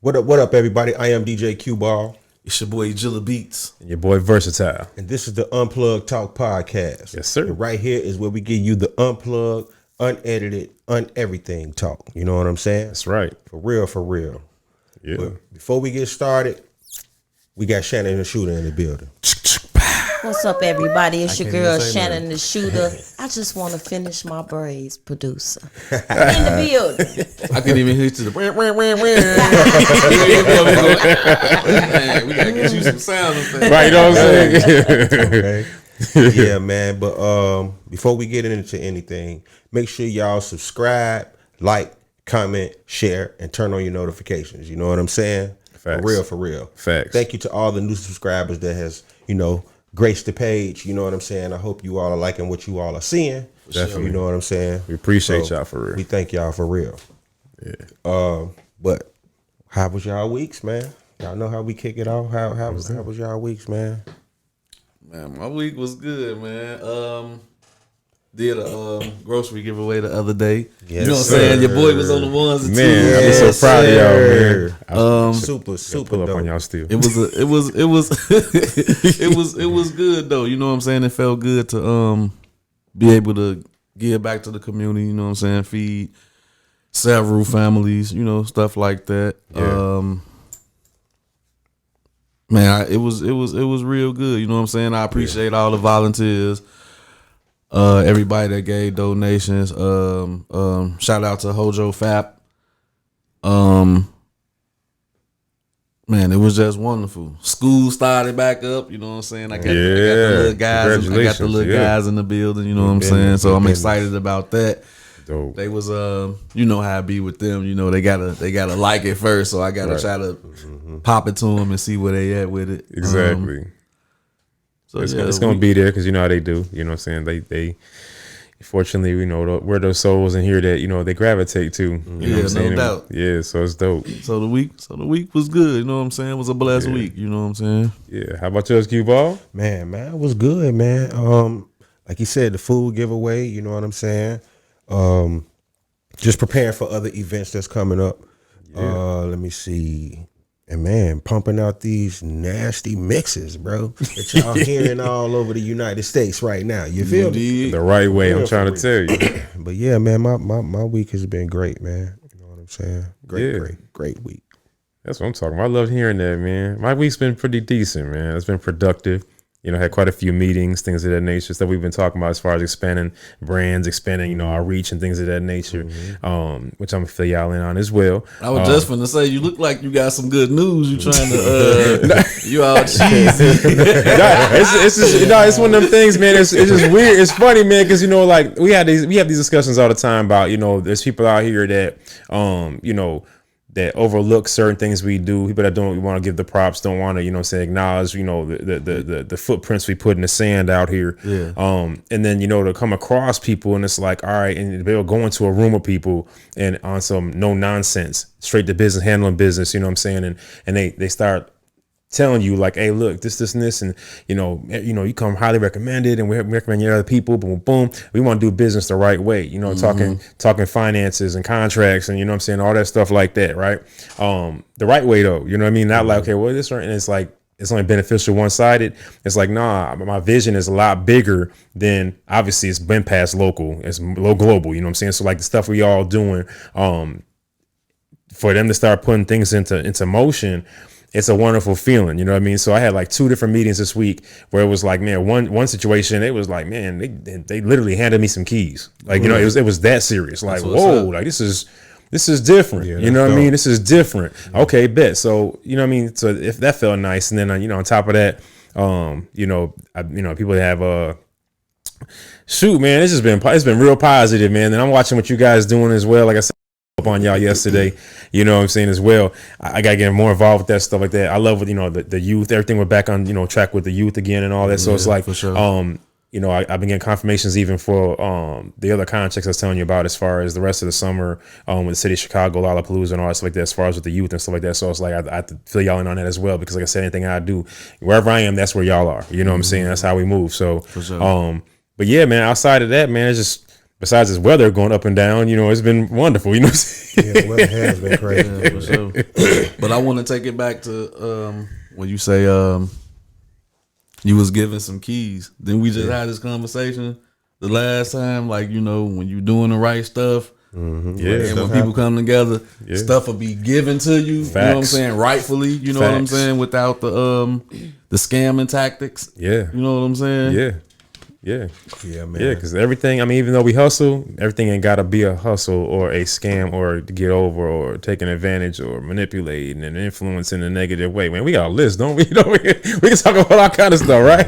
What up, everybody? I am DJ Q Ball. It's your boy Jilla Beats. And your boy Versatile. And this is the Unplugged Talk Podcast. Yes, sir. And right here is where we give you the unplugged, unedited, everything talk. You know what I'm saying? That's right. For real, for real. Yeah. But before we get started, we got Shannon the Shooter in the building. What's up, everybody? It's your girl Shannon nothing. the Shooter. I just want to finish my braids, producer. In the building. I couldn't even hit to the man, we gotta get you some sounds. Right, you know what I'm saying? Okay. Yeah, man. But before we get into anything, make sure y'all subscribe, like, comment, share, and turn on your notifications. You know what I'm saying? Facts. For real, for real. Facts. Thank you to all the new subscribers that has, graced the page. You know what I'm saying? I hope you all are liking what you all are seeing. Definitely. You know what I'm saying? We appreciate y'all for real. We thank y'all for real. Yeah. But how was y'all weeks, man? Y'all know how we kick it off? How was y'all weeks, man? Man, my week was good, man. Did a grocery giveaway the other day. Yes, you know what I'm saying? Your boy was on the ones and twos. Man, I'm so proud of y'all, man. Super Pull up dope. on y'all still. It was good though. You know what I'm saying? It felt good to be able to give back to the community, you know what I'm saying? Feed several families, stuff like that. Yeah. Man, it was real good, you know what I'm saying? I appreciate all the volunteers. Everybody that gave donations. Shout out to Hojo Fap. Man, it was just wonderful. School started back up, you know what I'm saying? I got the little guys. I got the little guys in the building, you know what I'm saying? So I'm excited about that. Dope. They was you know how I be with them, they gotta like it first, so I gotta try to pop it to them and see where they at with it. Exactly. So it's gonna be there because you know how they do. You know what I'm saying? They fortunately, we know where those souls in here that they gravitate to. You know what I'm saying? No doubt. Yeah, so it's dope. So the week was good, you know what I'm saying? It was a blessed week, you know what I'm saying? Yeah. How about yours, Q Ball? Man, it was good, man. Like you said, the food giveaway, you know what I'm saying? Just preparing for other events that's coming up. Let me see. And man, pumping out these nasty mixes, bro, that y'all hearing all over the United States right now. You feel me? The right way, I'm trying to tell you. But yeah, man, my week has been great, man. You know what I'm saying? Great week. That's what I'm talking about. I love hearing that, man. My week's been pretty decent, man. It's been productive. Had quite a few meetings, things of that nature, stuff we've been talking about as far as expanding brands, expanding, our reach and things of that nature, which I'm gonna fill y'all in on as well. I was just finna say, you look like you got some good news. You trying to, you all cheesy. It's one of them things, man. It's just weird. It's funny, man, because like we have these discussions all the time about there's people out here that that overlook certain things we do. People that don't want to give the props, don't want to, say acknowledge, the footprints we put in the sand out here. Yeah. And then, to come across people and it's like, all right, and they'll go into a room of people and on some no nonsense, straight to business, handling business, you know what I'm saying? And they start telling you like, hey, look, this and this, and you come highly recommended, and we recommend you to other people. Boom, boom. We want to do business the right way. Talking finances and contracts, and what I'm saying, all that stuff like that, right? The right way though, you know what I mean? Not like, okay, well, this right, and it's like it's only beneficial one sided. It's like, nah, my vision is a lot bigger than obviously it's been past local. It's global. You know what I'm saying? So like the stuff we all doing, for them to start putting things into motion. It's a wonderful feeling, you know what I mean? So I had like 2 different meetings this week where it was like, man, one situation, it was like, man, they literally handed me some keys. Like, it was that serious. Like, whoa, like this is different. Yeah, you know what I mean? This is different. Yeah. Okay, bet. So, you know what I mean? So if that felt nice. And then, on top of that, people have, shoot, man, it's been real positive, man. And I'm watching what you guys doing as well. Like I said, up on y'all yesterday, you know what I'm saying, as well. I gotta get more involved with that stuff like that. I love what the youth, everything. We're back on track with the youth again and all that. So it's like, for sure. I've been getting confirmations even for the other contracts I was telling you about as far as the rest of the summer with the city of Chicago, Lollapalooza and all that stuff like that, as far as with the youth and stuff like that. So it's like I have to fill y'all in on that as well, because like I said, anything I do, wherever I am, that's where y'all are. You know what I'm saying? That's how we move. So for sure. But yeah, man, outside of that, man, it's just besides this weather going up and down, it's been wonderful. Yeah, the weather has been crazy. Yeah, for sure. But I want to take it back to when you say you was given some keys. Then we just had this conversation the last time, like, when you doing the right stuff. Mm-hmm. And when people come together, stuff will be given to you. Facts. You know what I'm saying? Rightfully, you know what I'm saying? Without the scamming tactics. Yeah. You know what I'm saying? Yeah, man. Yeah, because everything, even though we hustle, everything ain't got to be a hustle or a scam or to get over or taking advantage or manipulating and influencing in a negative way. Man, we got a list, don't we? We can talk about all kind of stuff, right?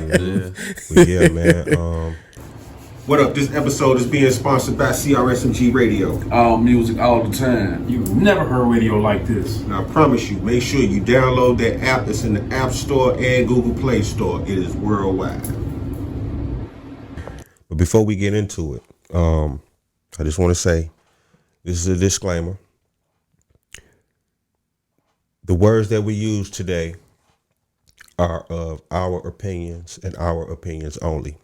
Yeah, man. What up? This episode is being sponsored by CRSMG Radio. All music, all the time. You've never heard radio like this. And I promise you, make sure you download that app. It's in the App Store and Google Play Store. It is worldwide. But before we get into it, I just want to say, this is a disclaimer. The words that we use today are of our opinions and our opinions only.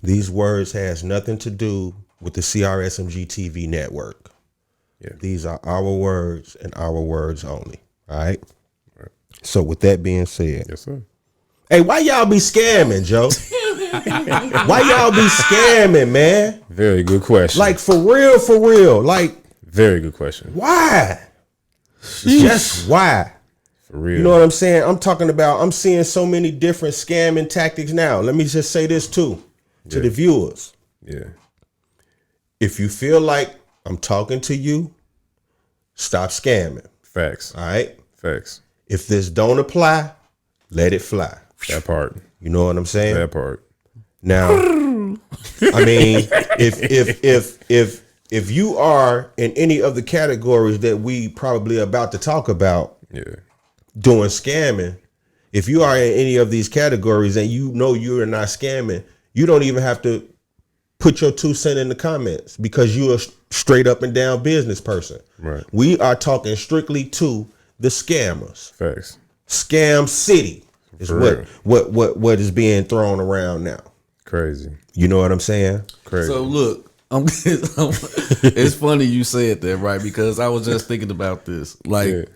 These words has nothing to do with the CRSMG TV network. Yeah. These are our words and our words only. All right. So with that being said, Yes, sir. hey, why y'all be scamming, Joe? Why y'all be scamming, man? Very good question. Like for real. Like, very good question. why? Just why? For real. You know what I'm saying? I'm seeing so many different scamming tactics now. Let me just say this too to the viewers. Yeah. If you feel like I'm talking to you, stop scamming. Facts. All right. Facts. If this don't apply, let it fly. That part. You know what I'm saying? That part. Now, I mean, if you are in any of the categories that we probably about to talk about, doing scamming, if you are in any of these categories and you know you're not scamming, you don't even have to put your 2 cents in the comments because you're a straight up and down business person. Right. We are talking strictly to the scammers. Facts. Scam City is For what is being thrown around now. Crazy. You know what I'm saying? Crazy. So look, it's funny you said that, right? Because I was just thinking about this. Like,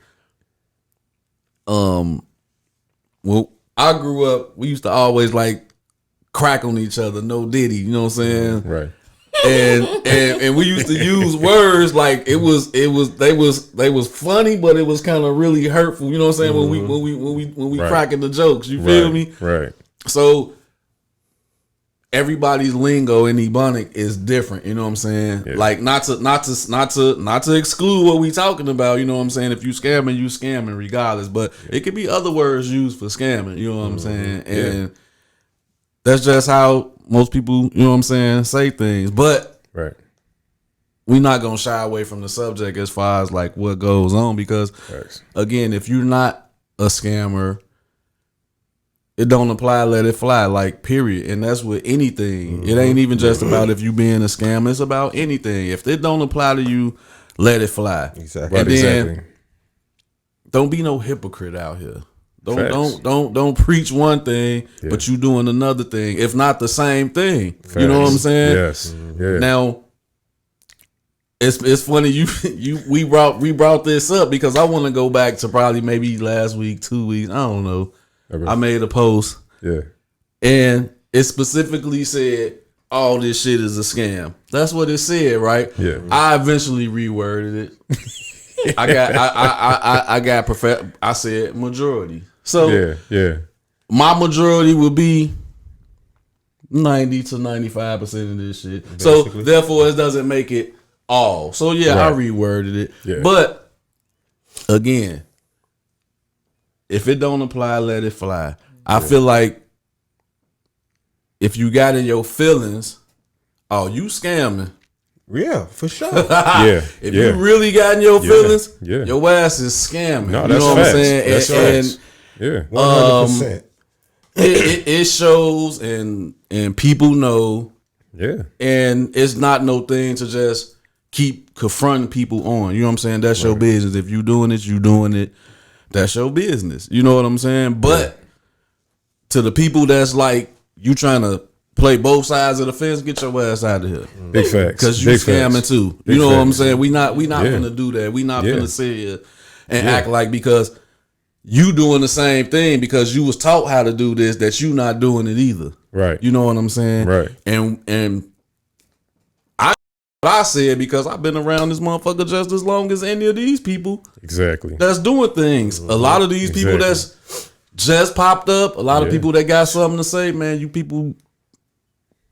well, I grew up, we used to always like crack on each other, no diddy, you know what I'm saying? Right. And we used to use words like they was funny, but it was kind of really hurtful, you know what I'm saying? When we Right. cracking the jokes, you feel me? Right. So everybody's lingo in Ebonic is different, you know what I'm saying? Yeah. Like not to exclude what we talking about, you know what I'm saying? If you scamming regardless, but it could be other words used for scamming, you know what I'm saying? And that's just how most people, you know what I'm saying, say things. But Right. we're not gonna shy away from the subject as far as like what goes on, because Facts. again, if you're not a scammer, it don't apply, let it fly, like period. And that's with anything. It ain't even just about if you being a scammer, it's about anything. If it don't apply to you, let it fly. Exactly. And Right, then exactly. don't be no hypocrite out here. Facts. Don't preach one thing, but you doing another thing, if not the same thing. Facts. You know what I'm saying? Yes. Yeah. Now, it's funny we brought this up because I want to go back to probably maybe last week, 2 weeks, I don't know. Okay. I made a post and it specifically said all this shit is a scam. That's what it said, right? Yeah. I eventually reworded it. I said majority. So my majority would be 90 to 95% of this shit. Basically. So therefore it doesn't make it all. So I Right. reworded it. Yeah. But again, if it don't apply, let it fly. I feel like if you got in your feelings, oh, you scamming. Yeah, for sure. If you really got in your feelings, Yeah. your ass is scamming. No, you that's know facts. what I'm saying? That's and facts. Yeah. 100%. it shows and people know, Yeah. and it's not no thing to just keep confronting people on. You know what I'm saying? That's your business. If you doing it, you doing it. That's your business. You know what I'm saying? But to the people that's like, you trying to play both sides of the fence, get your ass out of here. Big facts. Because you Big scamming facts. too. Big You know what I'm facts. saying? We not Yeah. gonna do that. We not Yeah. gonna sit here and act like because you doing the same thing because you was taught how to do this that you not doing it either. Right. You know what I'm saying? Right. And I said because I've been around this motherfucker just as long as any of these people Exactly. that's doing things. A lot of these people Exactly. that's just popped up, a lot of Yeah. people that got something to say, man, you people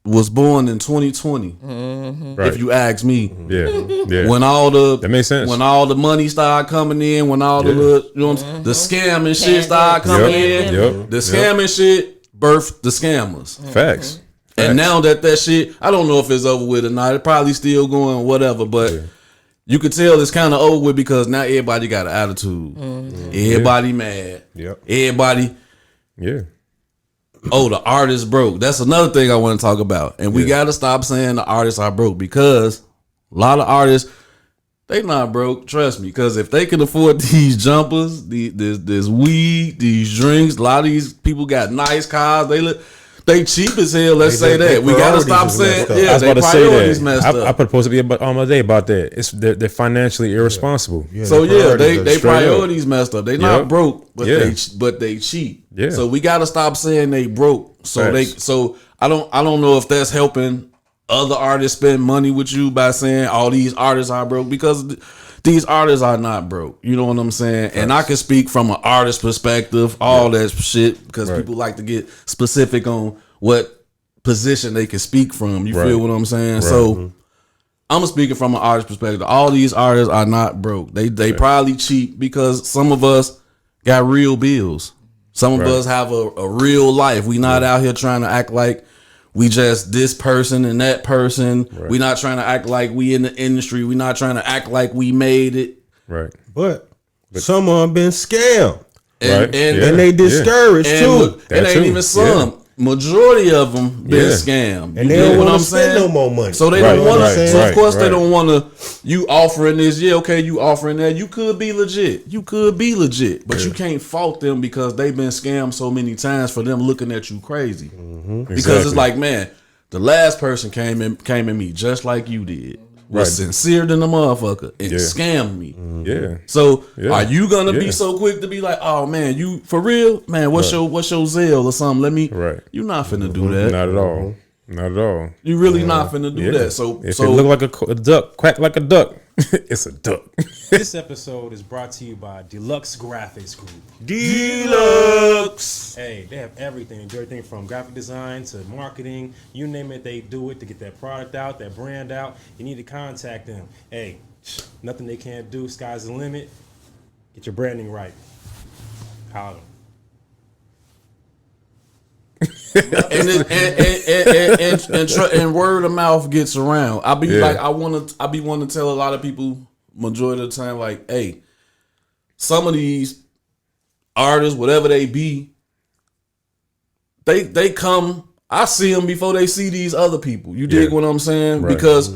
was born in 2020. Right. If you ask me. Yeah. Yeah. When all the That makes sense. When all the money started coming in, when all the little, you know what I'm saying, the scamming shit started coming in, Yep. the scamming shit birthed the scammers. Facts. And now that shit, I don't know if it's over with or not. It probably still going, whatever. But you could tell it's kind of over with because now everybody got an attitude. Everybody mad. Yep. Everybody, Yeah. oh, the artist broke. That's another thing I want to talk about. And we got to stop saying the artists are broke because a lot of artists, they not broke. Trust me. Because if they can afford these jumpers, this weed, these drinks, a lot of these people got nice cars. They cheap as hell. Let's say that. We gotta stop saying, I yeah, I was they about to priorities say messed that. up. I put a post up on my day about that. They're financially irresponsible. Yeah, So the yeah, priorities they are priorities messed up. They not Yep. broke, but Yeah. they cheap. Yeah. So we gotta stop saying they broke. So Facts. I don't know if that's helping other artists spend money with you by saying all these artists are broke because these artists are not broke. You know what I'm saying? And I can speak from an artist perspective, all that shit, because people like to get specific on what position they can speak from. You feel what I'm saying? So I'm speaking from an artist perspective. All these artists are not broke. They probably cheap because some of us got real bills. Some of us have a real life. We not out here trying to act like we just this person and that person. We not trying to act like we in the industry. We not trying to act like we made it. Right. But some of them been scammed. And, Right. and, Yeah. And they discouraged and too. look, it That ain't too. even some. Majority of them been Yeah. scammed. And You they dig don't what want I'm to spend saying? no more money. So they Right, don't want right, to. So of right, course they right. don't want to. You offering this? Yeah, okay. You offering that? You could be legit. You could be legit, but you can't fault them because they've been scammed so many times for them looking at you crazy. Because it's Exactly. like, man, the last person came at me just like you did. Was Right. sincere than the motherfucker and Yeah. scammed me. Yeah. So Yeah. are you gonna be Yeah. so quick to be like, oh man, you for real, man? What's your Zelle or something? Let me. Right. You not finna do that. Not at all. Not at all. You really not finna do Yeah. that. So if it look like a duck, quack like a duck, it's a duck. This episode is brought to you by Deluxe Graphics Group. Deluxe. Hey, they have everything. They do everything from graphic design to marketing. You name it, they do it to get that product out, that brand out. You need to contact them. Hey, nothing they can't do. Sky's the limit. Get your branding right. Holla. And word of mouth gets around. I be Yeah. like, I be wanting to tell a lot of people majority of the time, like, hey, some of these artists, whatever they be, they come. I see them before they see these other people. You dig Yeah. what I'm saying? Right. Because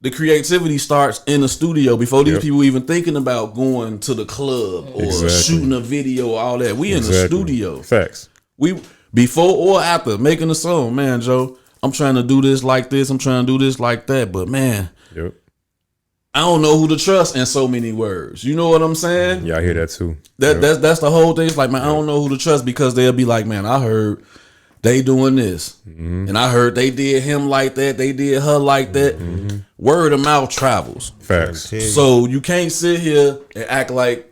the creativity starts in the studio before these Yep. people even thinking about going to the club or Exactly. shooting a video, all that. We in the Exactly. studio. Facts. We before or after making a song, man, Joe, I'm trying to do this like this, I'm trying to do this like that, but man, Yep. I don't know who to trust in so many words. You know what I'm saying? Yeah, I hear that too. That's the whole thing. It's like, man, I don't know who to trust because they'll be like, man, I heard they doing this, and I heard they did him like that, they did her like that. Word of mouth travels. Facts. So you can't sit here and act like.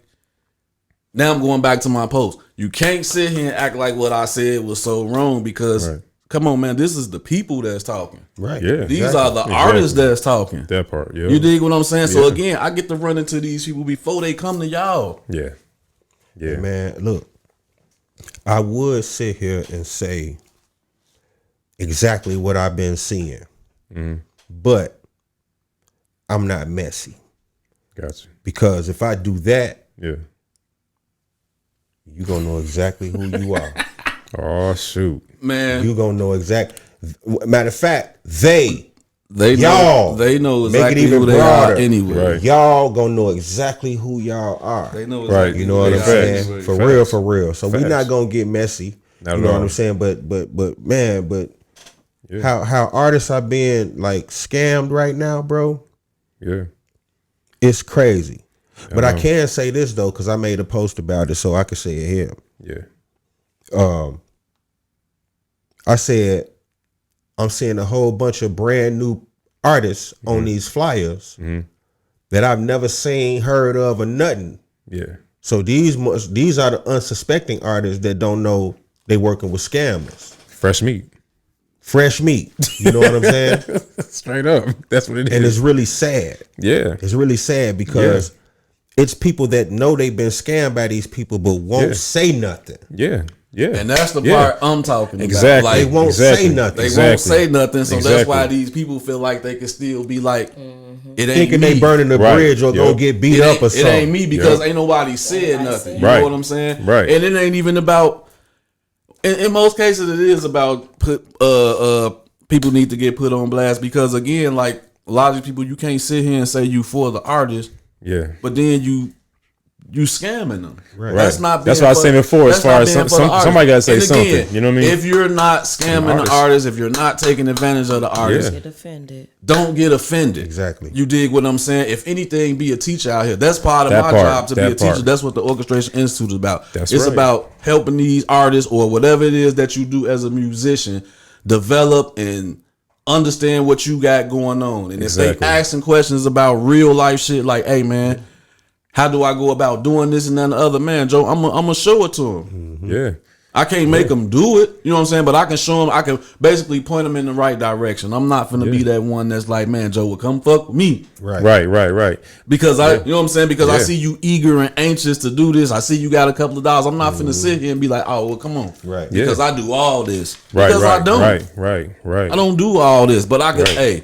Now I'm going back to my post. You can't sit here and act like what I said was so wrong because, Right. come on, man, this is the people that's talking. Right. Yeah. These Exactly. are the artists that's talking. That part. Yeah. You dig what I'm saying? So Yeah. again, I get to run into these people before they come to y'all. Yeah. Yeah. Man, look, I would sit here and say exactly what I've been seeing, but I'm not messy Gotcha. because if I do that, Yeah. you're going to know exactly who you are. Oh shoot. Man, You're going to know matter of fact, they they y'all know make it exactly even who they are broader. anyway. Right. y'all going to know exactly who y'all are. They know Right. exactly You know who what they I'm are saying? anyway. For Facts. real, for real. So we're Facts. not gonna get messy. Not You at know what all. I'm saying? But how artists are being like scammed right now, bro. Yeah. It's crazy. But I can say this though, because I made a post about it, so I can say it here. Yeah. I said I'm seeing a whole bunch of brand new artists on these flyers that I've never seen, heard of, or nothing. Yeah. So these are the unsuspecting artists that don't know they working with scammers. Fresh meat. Fresh meat. You know what I'm saying? Straight up. That's what it is. And it's really sad. Yeah. It's really sad because it's people that know they've been scammed by these people but won't say nothing. Yeah. Yeah. And that's the part I'm talking about. Exactly. Like, They won't say nothing. they Exactly. won't say nothing. So that's why Exactly. these people feel like they can still be like, it ain't Thinking me. they burning the Right. bridge or Yep. gonna get beat It up ain't, or it something. ain't me because ain't nobody said nothing. You Right. know what I'm saying? Right. And it ain't even about. In most cases, it is about people need to get put on blast because again, like a lot of these people, you can't sit here and say you for the artist, Yeah. but then you scamming them. Right. That's not. That's being what I was for- saying before, as that's far not as being for the artist. somebody gotta say And again, something, you know what I mean? If you're not scamming the artist, if you're not taking advantage of the artist, Get offended. don't get offended. Exactly. You dig what I'm saying? If anything, be a teacher out here. That's part of That my part, job to be that a teacher. part. That's what the Orchestration Institute is about. That's it's right. about helping these artists or whatever it is that you do as a musician develop and understand what you got going on. And if Exactly. they asking questions about real life shit, like, hey man, how do I go about doing this and that and the other? Man, Joe, I'm gonna show it to them. Yeah. I can't make them do it, you know what I'm saying? But I can show them. I can basically point them in the right direction. I'm not finna be that one that's like, man, Joe, well, come fuck with me. Right. Because you know what I'm saying? Because I Yeah. see you eager and anxious to do this. I see you got a couple of dollars. I'm not finna sit here and be like, oh, well, come on. Right. Because I do all this. Right. Because Right. I don't. Right. I don't do all this. But I can, Right. hey,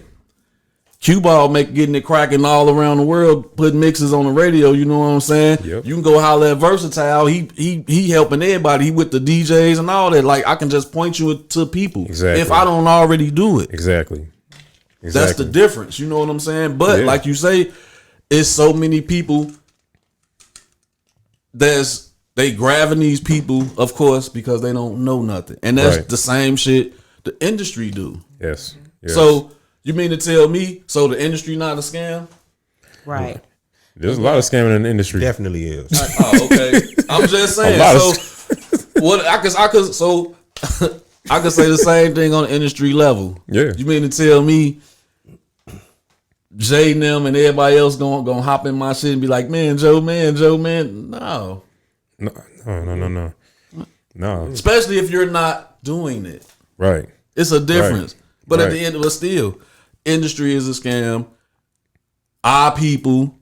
Cue Ball getting it cracking all around the world, putting mixes on the radio, you know what I'm saying? Yep. You can go holler at Versatile. He helping everybody. He with the DJs and all that. Like I can just point you to people. Exactly. If I don't already do it. Exactly. That's the difference. You know what I'm saying? But Yeah. like you say, it's so many people they grabbing these people, of course, because they don't know nothing. And that's Right. the same shit the industry do. Yes. So you mean to tell me so the industry not a scam? Right. There's a lot of scamming in the industry. Definitely is. Oh, okay. I'm just saying. lot of So what I could so I could say the same thing on the industry level. Yeah. You mean to tell me Jay and them and everybody else gonna hop in my shit and be like, man, Joe, man. No. No. Especially if you're not doing it. Right. It's a difference. But at Right. the end of it, still, industry is a scam. Our people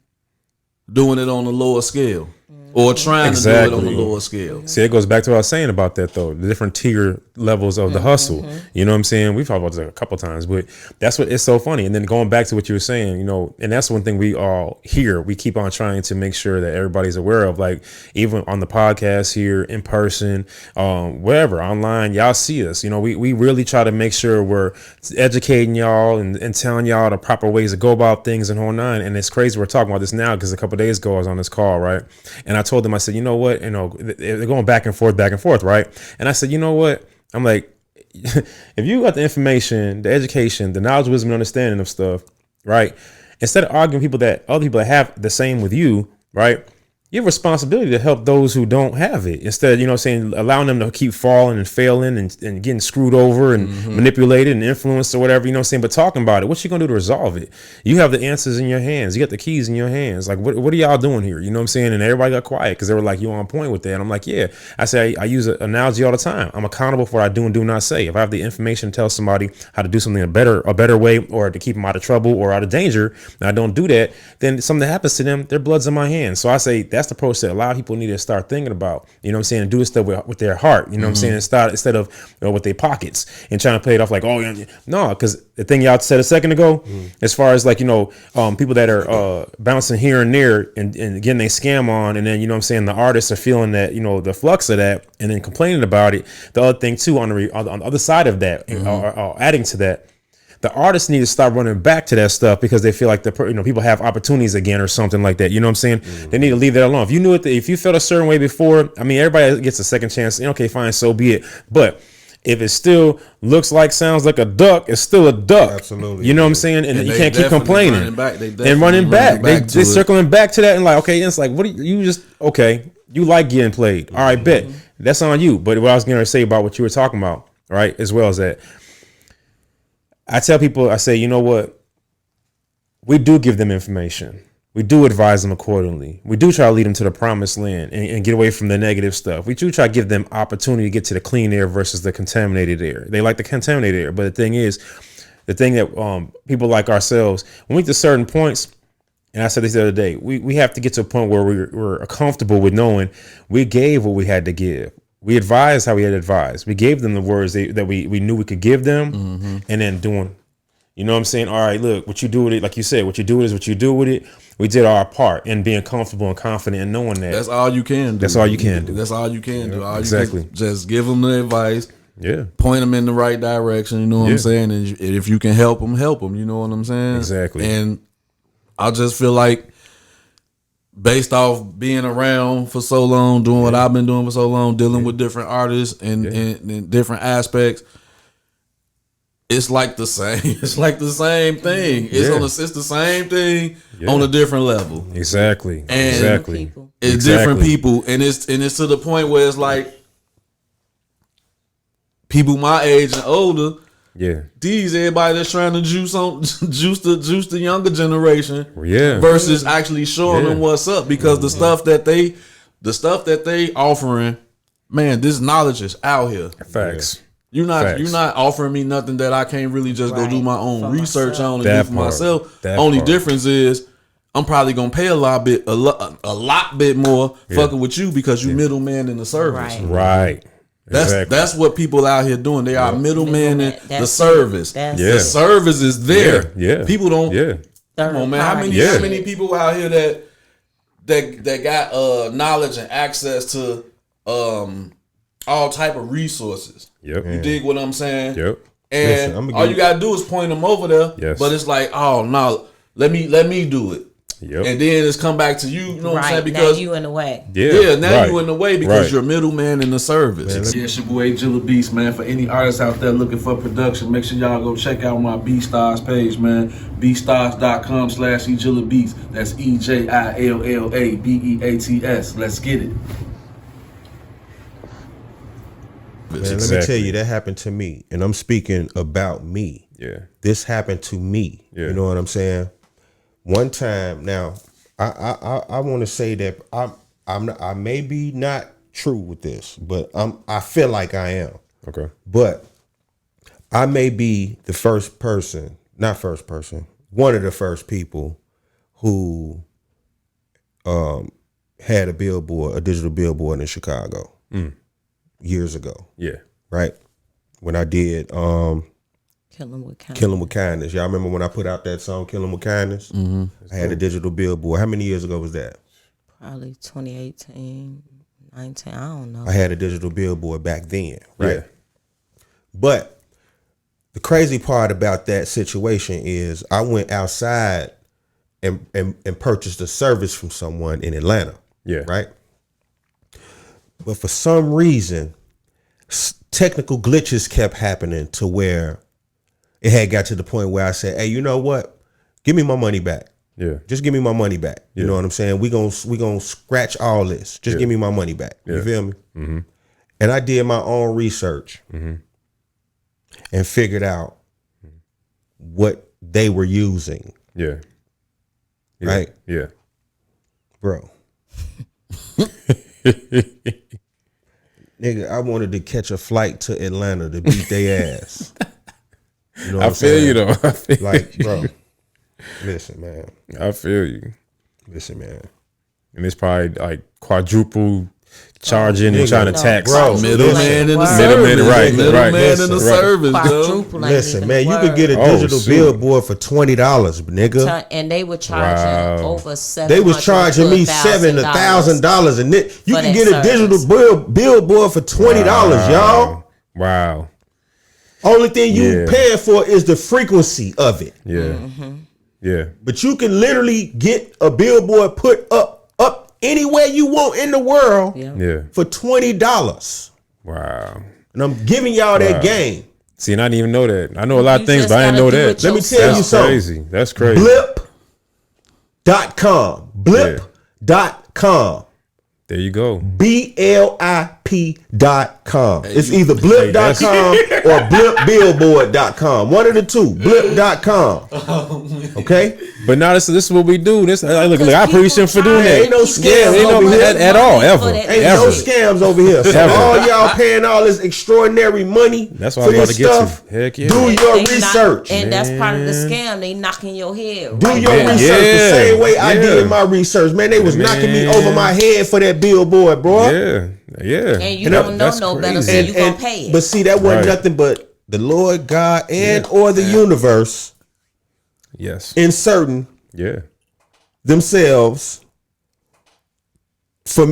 doing it on a lower scale. Or trying to do it on a lower scale. See, it goes back to what I was saying about that, though. The different tier levels of the hustle. You know what I'm saying? We've talked about this a couple times, but that's what it's so funny. And then going back to what you were saying, you know, and that's one thing we all hear. We keep on trying to make sure that everybody's aware of, like, even on the podcast here, in person, wherever, online, y'all see us. You know, we really try to make sure we're educating y'all and telling y'all the proper ways to go about things and whole nine. And it's crazy we're talking about this now because a couple of days ago I was on this call, right? And I told them, I said, you know what, they're going back and forth, right? And I said, you know what, I'm like, if you got the information, the education, the knowledge, wisdom, and understanding of stuff, right? Instead of arguing other people that have the same with you, right? You have a responsibility to help those who don't have it. Instead, you know what I'm saying, allowing them to keep falling and failing and getting screwed over and manipulated and influenced or whatever, you know what I'm saying? But talking about it, what you gonna do to resolve it? You have the answers in your hands. You got the keys in your hands. Like, what are y'all doing here? You know what I'm saying? And everybody got quiet because they were like, you on point with that. And I'm like, yeah. I say, I use an analogy all the time. I'm accountable for what I do and do not say. If I have the information to tell somebody how to do something a better way or to keep them out of trouble or out of danger, and I don't do that, then something happens to them, their blood's in my hands. So I say, that's the approach that a lot of people need to start thinking about, you know what I'm saying, and do this stuff with their heart, you know what I'm saying, instead of with their pockets and trying to play it off like, oh, yeah. No, because the thing y'all said a second ago, as far as like, you know, people that are bouncing here and there and getting a scam on, and then, you know what I'm saying, the artists are feeling that, you know, the flux of that and then complaining about it. The other thing too, on the other side of that, or adding to that, the artists need to start running back to that stuff because they feel like people have opportunities again or something like that. You know what I'm saying? They need to leave that alone. If you knew it, if you felt a certain way before, I mean, everybody gets a second chance. Okay, fine, so be it. But if it still looks like, sounds like a duck, it's still a duck. Absolutely. You know what I'm saying? And you they can't keep definitely complaining. running back. They And definitely running back. running back They to it. circling back to that and like, okay, it's like, what do you just, okay, you like getting played. All right, bet. That's on you. But what I was going to say about what you were talking about, right, as well as that, I tell people, I say, you know what? We do give them information. We do advise them accordingly. We do try to lead them to the promised land and get away from the negative stuff. We do try to give them opportunity to get to the clean air versus the contaminated air. They like the contaminated air. But the thing is, the thing that people like ourselves, when we get to certain points, and I said this the other day, we have to get to a point where we're comfortable with knowing we gave what we had to give. We advised how we had to advise. We gave them the words that we knew we could give them, and then doing, you know what I'm saying? All right, look, what you do with it, like you said, what you do with it is what you do with it. We did our part in being comfortable and confident and knowing that. That's all you can do. That's all you can do. That's all you can do. All exactly. You can just give them the advice. Yeah. Point them in the right direction. You know what I'm saying? And if you can help them, help them. You know what I'm saying? Exactly. And I just feel like, based off being around for so long, doing what I've been doing for so long, dealing with different artists and different aspects, it's like the same. It's like the same thing. It's the same thing on a different level. Exactly. And exactly. It's different people, and it's to the point where it's like people my age and older. Yeah. These everybody that's trying to juice the younger generation. Yeah. Versus actually showing them what's up, because the stuff that they offering, man, this knowledge is out here. Facts. You're not offering me nothing that I can't really just go do my own research on and do for myself. Only difference is I'm probably gonna pay a lot bit more fucking with you because you middleman in the service. Right. That's what people out here doing. They are middlemen in the service. The service is there. Yeah. People don't. Yeah. Come on, man. How many people out here that got knowledge and access to all type of resources? Yep. You dig what I'm saying? Yep. And Listen, all you gotta do is point them over there. Yes. But it's like, oh no, let me do it. Yep. And then it's come back to you. You know what I'm saying? Right, Because now you in the way. now you in the way because you're a middleman in the service. Yeah, it's your boy Jilla Beats, man. For any artists out there looking for production, make sure y'all go check out my BeatStars page, man. BeatStars.com/eJillaBeats. That's EJILLABEATS. Let's get it. Man, let me tell you, that happened to me, and I'm speaking about me. Yeah. This happened to me. Yeah. You know what I'm saying? One time, now I want to say that I may be not true with this, but I feel like I am. Okay. But I may be the one of the first people who had a digital billboard in Chicago years ago. Yeah. Right? When I did Kill 'em with kindness. Kill 'em with kindness. Y'all remember when I put out that song Kill 'em with kindness? Mm-hmm. I had a digital billboard. How many years ago was that? Probably 2018, 19, I don't know. I had a digital billboard back then, right? Yeah. But the crazy part about that situation is I went outside and purchased a service from someone in Atlanta. Yeah. Right? But for some reason, technical glitches kept happening to where it had got to the point where I said, hey, you know what? Give me my money back. Yeah. Just give me my money back. You know what I'm saying? We gonna scratch all this. Just give me my money back. You feel me? Mm-hmm. And I did my own research and figured out what they were using. Yeah. Right? Yeah. Bro. Nigga, I wanted to catch a flight to Atlanta to beat their ass. You know what I I'm feel saying? you though. I feel Like, bro, listen, man. I feel you. Listen, man. And it's probably like quadruple charging and nigga, trying to tax. bro, Middleman in the Word. service. Right, Middleman right. in the Right. service, though. Quadruple ain't Listen, even man, the you could get a word. digital shoot. billboard for $20, nigga. And they were charging Wow. over $700 They was charging me $1,000, and you for can that get a digital service. billboard for $20, y'all. Wow. Only thing you Yeah. paying for is the frequency of it. Yeah. Yeah. But you can literally get a billboard put up anywhere you want in the world Yeah. Yeah. for $20. Wow. And I'm giving y'all that game. See, and I didn't even know that. I know a lot of You things, just but I didn't gotta know do that. it Let me tell you That's something. crazy. That's crazy. Blip.com. Blip.com. There you go. BLIP.com. It's either blip.com or blipbillboard.com. One of the two. Blip.com. Okay? But now this is what we do. This look, I Because appreciate him for doing that. Ain't no scams ain't no over here. at all, ever. Ain't Ever. no scams over here. So Ever. all y'all paying all this extraordinary money That's what I for was about this to get stuff, to. Heck yeah. do your They research. and that's part of the scam. They knocking your head. Do right your there. research the Yeah. same way I Yeah. did my research. Man, they was knocking me over my head for that billboard, bro. Yeah. Yeah. And you And don't know that's no better, so crazy. you gonna pay it. But see, that wasn't Right. nothing but the Lord God and or the universe Yes. inserting Yeah. themselves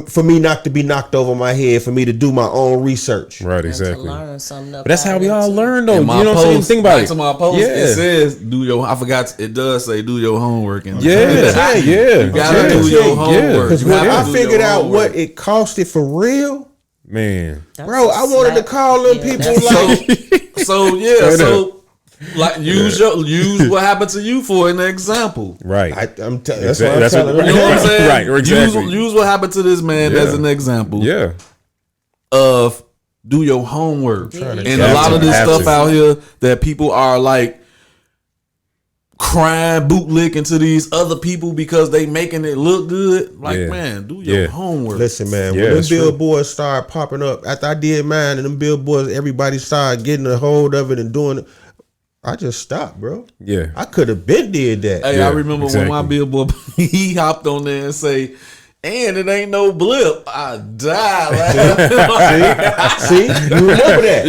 for me not to be knocked over my head, for me to do my own research. Right. And Exactly. to learn something But that's how we all learn. learn, though. In You my know what I'm saying? post, Think about back it. to my post, Yeah. it says do your. I forgot. It does say do your homework. And Yeah. Yeah. you gotta do your homework. Because You when have I to do figured your out homework. what it costed for real, Man. bro, I wanted to call them people like, So yeah, Straight so like use what happened to you for an example. Right. that's Exactly. what I'm That's telling what- You know what I'm them. saying? Right, exactly. Use what happened to this man Yeah. as an example Yeah. of do your homework. Trying to And have a lot to, of this have stuff to. out here that people are like crying bootlicking to these other people because they making it look good. Like, Yeah. man, do your Yeah. homework. Listen, man, Yeah, when them that's true. billboards started popping up, after I did mine and them billboards, everybody started getting a hold of it and doing it, I just stopped, bro. Yeah. I could have been did that. Hey, Yeah, I remember when my exactly. billboard he hopped on there and say, and it ain't no blip. I died laughing. See? You remember that?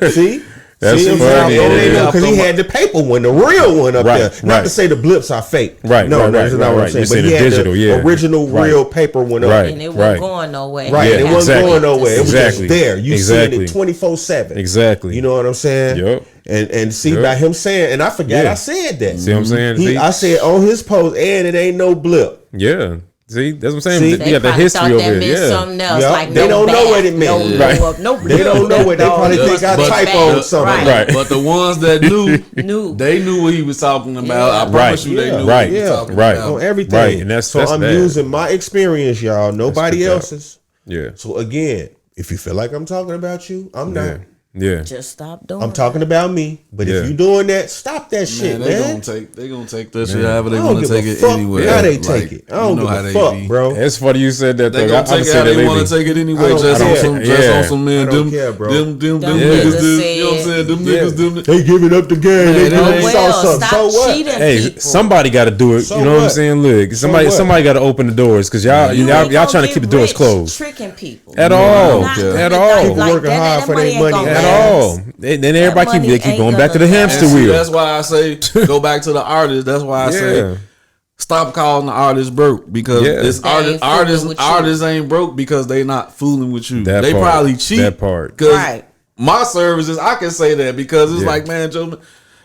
Yeah. See? That's See, funny, yeah. because he had the paper one, the real one up Right, there. Not right. to say the blips are fake. Right, No, right, that's right, not what right. I'm saying. You're But saying he the had digital, the yeah. original Right. real paper one up. Right. And it Right. wasn't going nowhere. Right, Yeah, it wasn't exactly. going nowhere. It was Exactly. just there. You Exactly. seeing it 24/7. Exactly. You know what I'm saying? Yup. And see Yup. by him saying, and I forgot Yeah. I said that. See what I'm saying? See? I said on his post, and it ain't no blip. Yeah. See, that's what I'm saying. See? You They got the probably history thought over that here. meant Yeah. something else. Yup. Like They no don't know back, what it meant. No, Right. no, They don't know what they probably think I But- typoed something. Right. Right. But the ones that knew, Knew. they knew what he was talking about. I Right. promise you, they Yeah. knew Right. what he was Yeah. talking Right. On about. everything. Right, and that's I'm bad. using my experience, y'all. Nobody good job. else's. Yeah. So again, if you feel like I'm talking about you, I'm Yeah. not. Yeah. Just stop doing I'm talking about me. But Yeah. if you doing that, stop that shit, Man, man. they gonna take that shit however they I don't want to give a take it fuck anyway. how they Like, take it. I you don't know give how a they fuck, be. bro. It's funny you said that. They though. gonna I've take it said how that they want lately. to take it I anyway. don't Just on care. some, just Yeah. on some man. I don't Them, care, bro. them Them niggas. niggas You know what I'm saying? Them Yeah. niggas. Them. They giving up the game. They Man, doing they- saw Well, something. stop So what? cheating Hey, people. somebody got to do it. So you know what I'm what? saying? Look, somebody what? got to open the doors because y'all You y'all ain't gonna trying to keep the doors rich closed Tricking people. at all. Not care. At like- all. People like working that, hard that for their ain't money gonna at last. all. Then everybody money keep ain't going back to the gonna hamster last. See, wheel. that's why I say go back to the artist. That's why I Yeah. say stop calling the artist broke because Yeah. this They ain't fooling with you. artists ain't broke because they not fooling with you. That they part. probably cheap. That part. Because Right. my services, I can say that because it's Yeah. like, man, Joe,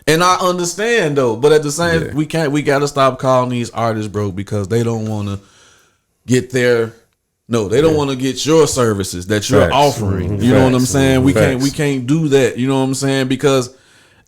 and I understand though. But at the same, Yeah. we got to stop calling these artists broke because they don't want to get their. No, they don't want to get your services that you're Facts. offering. Mhm. You know what I'm Facts. saying? We Facts. can't do that. You know what I'm saying? Because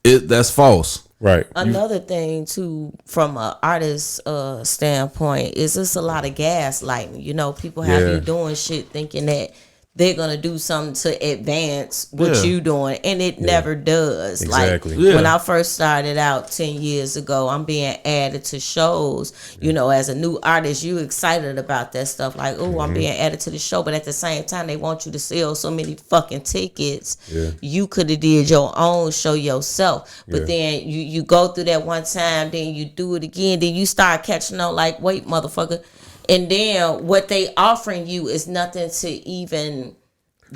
that's false. Right. Another thing too, from an artist standpoint, is it's a lot of gaslighting. You know, people have Yeah. you doing shit thinking that they're gonna do something to advance what Yeah. you doing, and it never does. Exactly. Like Yeah. when I first started out 10 years ago, I'm being added to shows. You know, as a new artist, you excited about that stuff. Like, oh, I'm being added to the show, but at the same time, they want you to sell so many fucking tickets. Yeah. You could have did your own show yourself, but Yeah. then you go through that one time, then you do it again, then you start catching on like, wait, motherfucker. And then what they offering you is nothing to even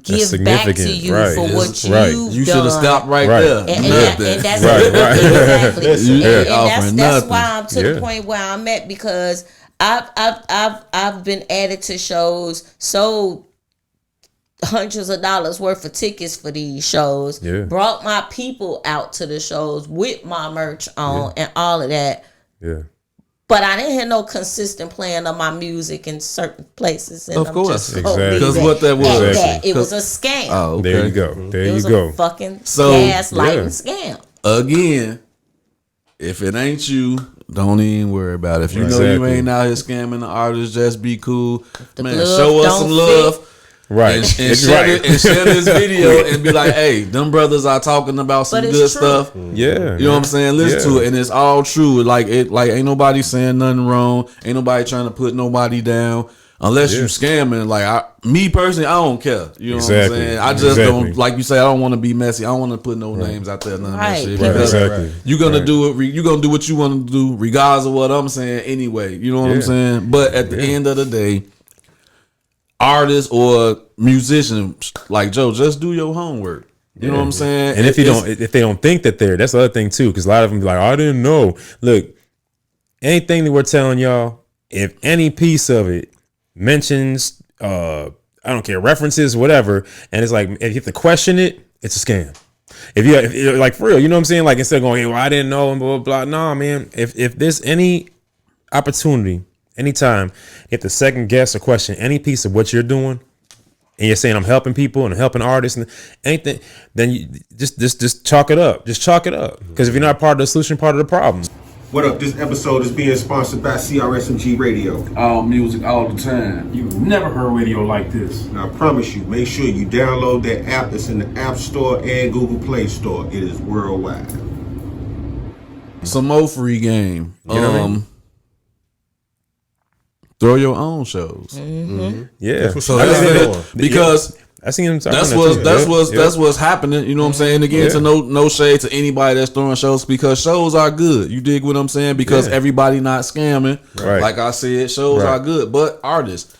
give back to significant, you right. for It's- what right. you've You done. should have stopped right, Right. there. And, Left and that. that's Right, right. exactly. You and ain't offering that's nothing. why I'm to Yeah. the point where I'm at because I've been added to shows, sold hundreds of dollars worth of tickets for these shows, Yeah. brought my people out to the shows with my merch on and all of that. Yeah. But I didn't hear no consistent playing of my music in certain places. And Of I'm course. just so Exactly. Because leaving what that was. at that. It Cause- was a scam. Oh, okay. There you go. There It you was go. a fucking So, gaslighting scam. Again, if it ain't you, don't even worry about it. If you know you Exactly. ain't out here scamming the artists, just be cool. the Man, glove show us don't some fit. love. Right. And It's share right. and share this video and be like, hey, them brothers are talking about some But it's good true. stuff. Yeah. You know what I'm saying? Listen to Yeah. it, and it's all true. Like ain't nobody saying nothing wrong. Ain't nobody trying to put nobody down. Unless you scamming, me personally, I don't care. You know Exactly. what I'm saying? I just Exactly. don't, like you say, I don't want to be messy. I don't want to put no names out there, none of that Right. shit. Right, Because exactly. you're gonna do it. You're gonna do what you want to do, regardless of what I'm saying. Anyway, you know what I'm Yeah. saying? But at the end of the day, artists or musicians like Joe, just do your homework. You know what I'm saying? And if they don't think that that's the other thing too, because a lot of them be like, I didn't know. Look, anything that we're telling y'all, if any piece of it mentions, I don't care, references, whatever, and it's like, if you have to question it, it's a scam. If like for real, you know what I'm saying? Like instead of going, hey, well, I didn't know and blah, blah, blah. Nah, man, if there's any opportunity, anytime, you have to second guess or question any piece of what you're doing, and you're saying I'm helping people and I'm helping artists and anything, then you just chalk it up. Just chalk it up. Because if you're not part of the solution, part of the problem. What up? This episode is being sponsored by CRSMG Radio. All music, all the time. You've never heard radio like this. And I promise you, make sure you download that app. It's in the App Store and Google Play Store. It is worldwide. some more free game. You know what I mean? Throw your own shows. Yeah. So I that's mean, it. Because I seen him talking that's that what's too. that's Yeah. what's Yeah. that's what's happening. You know what I'm saying? Again, Yeah. to no shade to anybody that's throwing shows, because shows are good. You dig what I'm saying? Because Yeah. everybody not scamming. Right. Like I said, shows Right. are good. But artists,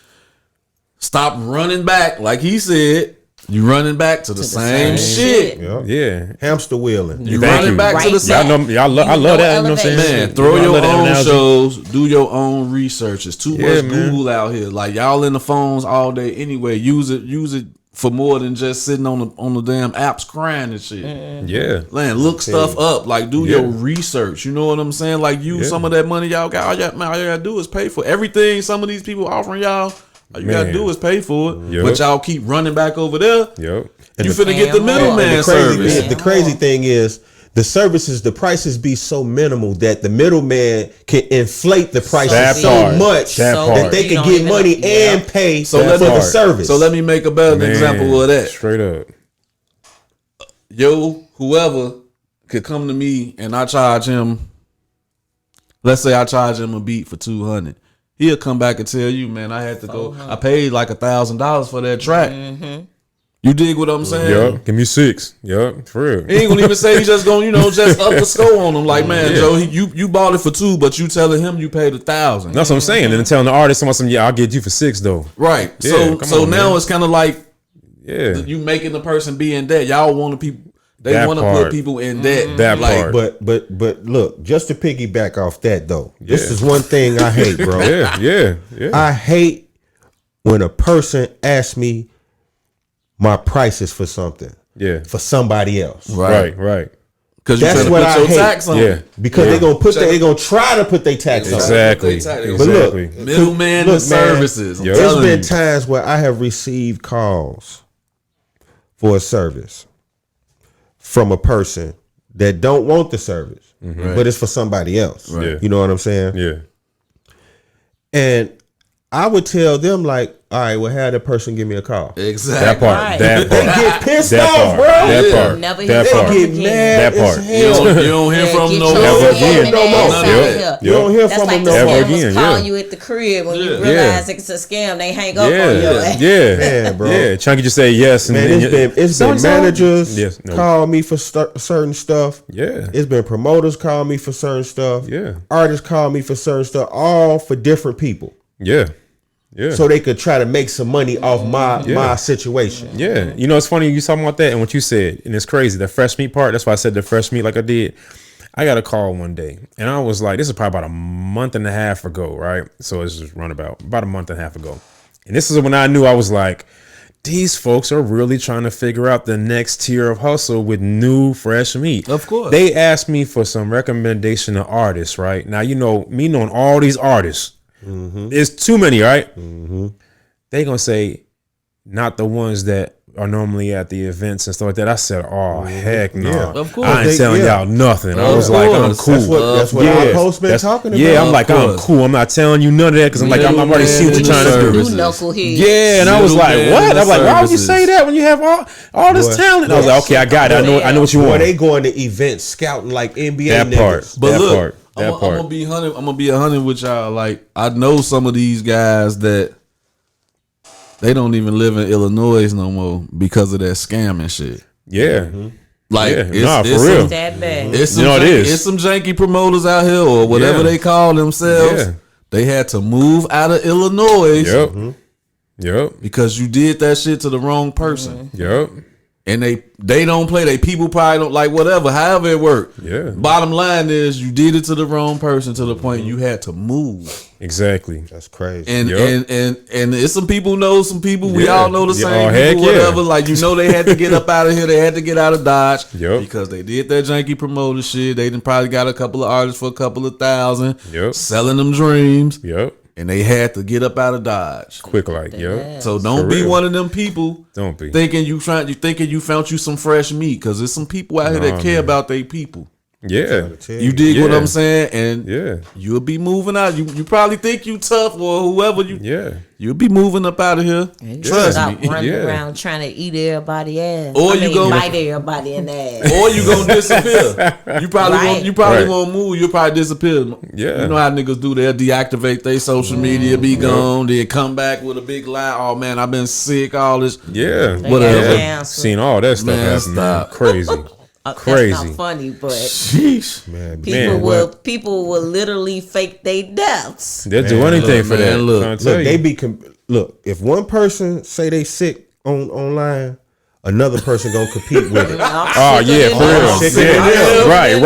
stop running back. Like he said, you running back to the same shit. Yeah. Yeah. Hamster wheeling. You Thank running you. back to Right. the same. Y'all know, I love that. You know what I'm saying? Man, throw I your love that own analogy. shows, do your own research. It's too Yeah, much man. Google out here. Like y'all in the phones all day anyway. Use it for more than just sitting on the damn apps crying and shit. Yeah. Man, look stuff up. Like do Yeah. your research. You know what I'm saying? Like use some of that money y'all got. All you gotta do is pay for everything. Some of these people offering y'all. All you gotta Man. do is pay for it. Yep. But y'all keep running back over there. Yep. You finna get the Damn middleman the service. crazy thing is the services, the prices be so minimal that the middleman can inflate the prices That so part. much That that, part. they You can don't get even money know. and pay So for let the me- service. So let me make a better Man, example of that. Straight up. Yo, whoever could come to me and I charge him, let's say I charge him a beat for $200. He'll come back and tell you, man, I had to go. I paid like $1,000 for that track. You dig what I'm saying? Yup. Give me 6. Yup. For real. He ain't gonna even say he just gonna, just up the score on him. Like, man, Yeah. Joe, you bought it for $2, but you telling him you paid $1,000. That's what I'm saying. And then telling the artist, something, yeah, I'll get you for 6 though. Right. Yeah, come So on, now man. it's kind of like Yeah. you making the person be in debt. Y'all want to people. They That want to part. put people in debt. That like, part. But look, just to piggyback off that though, this Yeah. is one thing I hate, bro. Yeah. I hate when a person asks me my prices for something Yeah. for somebody else. Right. Because you That's trying to what put I your hate. tax on. Yeah. Because Yeah. they gonna try to put their tax on. Exactly. But But look, Exactly. Middleman Look, and services. I'm Yeah. There's telling been you. times where I have received calls for a service from a person that don't want the service, but it's for somebody else. Right. You know what I'm saying? Yeah. And I would tell them like, all right, well, have that person give me a call. Exactly. That part. Right. That They part. get pissed That off, part. bro. That Yeah. part. Never That hear part. from Get again. mad That as part. hell. You don't hear from get no your Ever scamming again. No more. ass None out of here. that. You don't hear That's from like them the no more. Ever scammers again, calling yeah. you at the crib when you Yeah. realize it's a scam. They hang up on your Yeah. ass. Yeah. Man, bro. Yeah. Chunky just say yes. And Man, then it's been managers Yes. No. call me for certain stuff. Yeah. It's been promoters call me for certain stuff. Yeah. Artists call me for certain stuff, all for different people. Yeah. Yeah. So they could try to make some money off my Yeah. situation. Yeah, you know, it's funny you talking about that and what you said, and it's crazy. The fresh meat part. That's why I said the fresh meat like I did. I got a call one day, and I was like, this is probably about a month and a half ago, right? So it's just run about a month and a half ago, and this is when I knew I was like, these folks are really trying to figure out the next tier of hustle with new, fresh meat. Of course. They asked me for some recommendation of artists, right? Now, you know, me knowing all these artists, there's too many, right? They gonna say, not the ones that are normally at the events and stuff like that. I said, oh, heck no. Yeah. Of course. I ain't telling y'all nothing. I was Of like, I'm course. cool. That's what our host been talking about. Yeah, I'm like, I'm course. cool. I'm not telling you none of that because I'm like, I'm already see what you're trying to do. Services. You knucklehead. Yeah, and I was like, Middleman what? I'm like, why would you services. say that when you have all this Boy, talent? I was like, okay, I got it. I know what you Boy, want. they going to events scouting like NBA That niggas. part. But That look, part. That I'm part. gonna be 100. I'm gonna be 100 with y'all. Like, I know some of these guys that they don't even live in Illinois no more because of that scamming shit. Yeah. Like, Yeah. it's, Nah, for it's real. Some, That bad. it's some You know it janky, is. It's some janky promoters out here or whatever Yeah. they call themselves. Yeah. They had to move out of Illinois Yep. Yep. because you did that shit to the wrong person. Yep. And they don't play. They people probably don't like whatever. However it worked. Yeah. Bottom line is you did it to the wrong person to the point you had to move. Exactly. That's crazy. And Yup. and it's some people know some people. We Yeah. all know the Yeah, same oh, heck people. yeah. Whatever. Like, you know, they had to get up out of here. They had to get out of Dodge Yup. because they did that janky promoter shit. They done probably got a couple of artists for a couple of thousand. Yup. Selling them dreams. Yep. And they had to get up out of Dodge. Quick like, yep. So don't For be real. one of them people Don't be. thinking you found you some fresh meat, because there's some people out here that care about their people. Yeah. You dig what Yeah. I'm saying? And Yeah. you'll be moving out. You probably think you tough or whoever you. Yeah. You'll be moving up out of here. Trust Stop me. running Yeah. around trying to eat everybody ass. Or you gonna- bite everybody in the ass. Or you gonna disappear. You probably Right. won't. You probably Right. won't move. You'll probably disappear. Yeah. You know how niggas do. They'll deactivate their social media, be gone, then come back with a big lie. Oh man, I've been sick. All this. Yeah. Whatever. Yeah. Seen all that stuff Man, happen. Man. stop. Crazy. That's Crazy. not funny, but Sheesh. Man, people will literally fake their deaths. They'll do anything for man, that. look. Trying to tell Look, you. they be look. If one person say they sick online, another person gonna compete with it. Oh yeah, for real. Sick Yeah, in the hell. right. Oh,